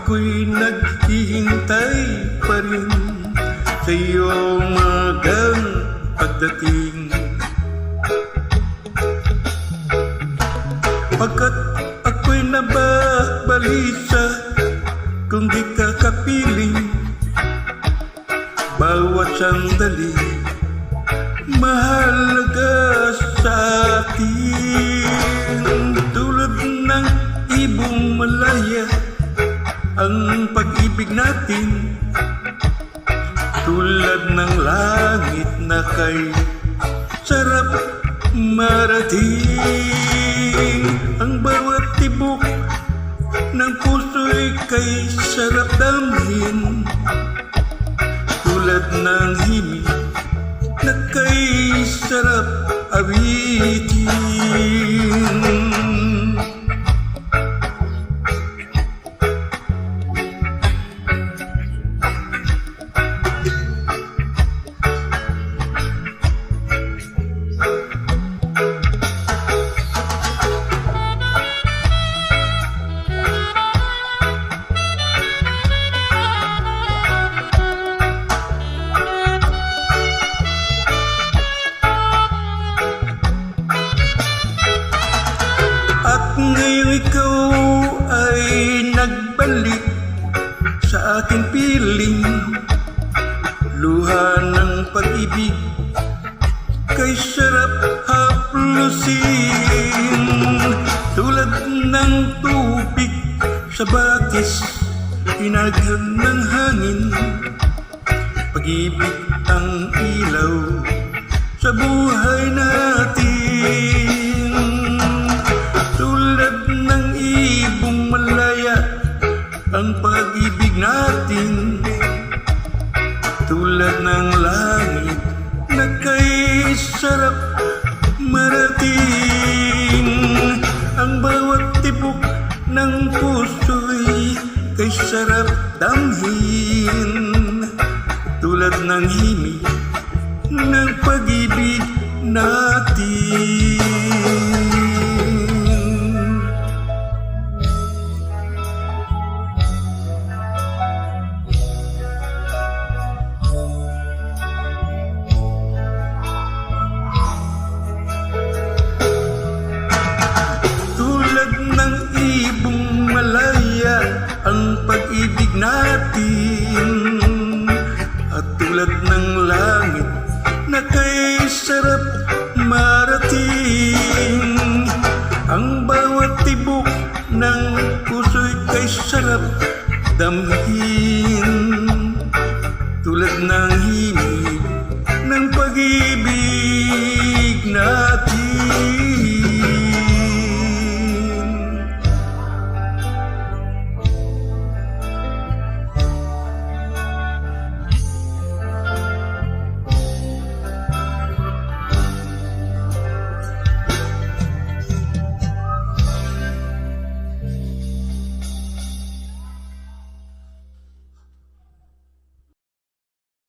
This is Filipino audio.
ako'y naghihintay pa rin sa iyong magang pagdating. Pagkat ako'y nababalisa kung di ka kapiling, bawat sandali mahalaga sa atin. Tulad ng ibong malaya ang pag-ibig natin, tulad ng langit na kay sarap marating. Ang bawat tibok ng puso'y kay sarap damhin, tulad ng himig na kay sarap awitin. At ngayong ikaw ay nagbalik sa aking piling, luha ng pag-ibig kay sarap haplusin. Tulad ng tubig sa batis, hinaghan ng hangin, pag-ibig ang ilaw sa buhay natin. Tulad ng ibong malaya ang pag-ibig natin, tulad ng langit na kay sarap marating. Ang bawat tibok ng puso'y kay sarap damhin, tulad ng himig ng pag-ibig natin. Ng ibong malaya ang pag-ibig natin, at tulad ng langit na kay sarap marating. Ang bawat tibok ng puso'y kay sarap damhin, tulad ng himig ng pag-ibig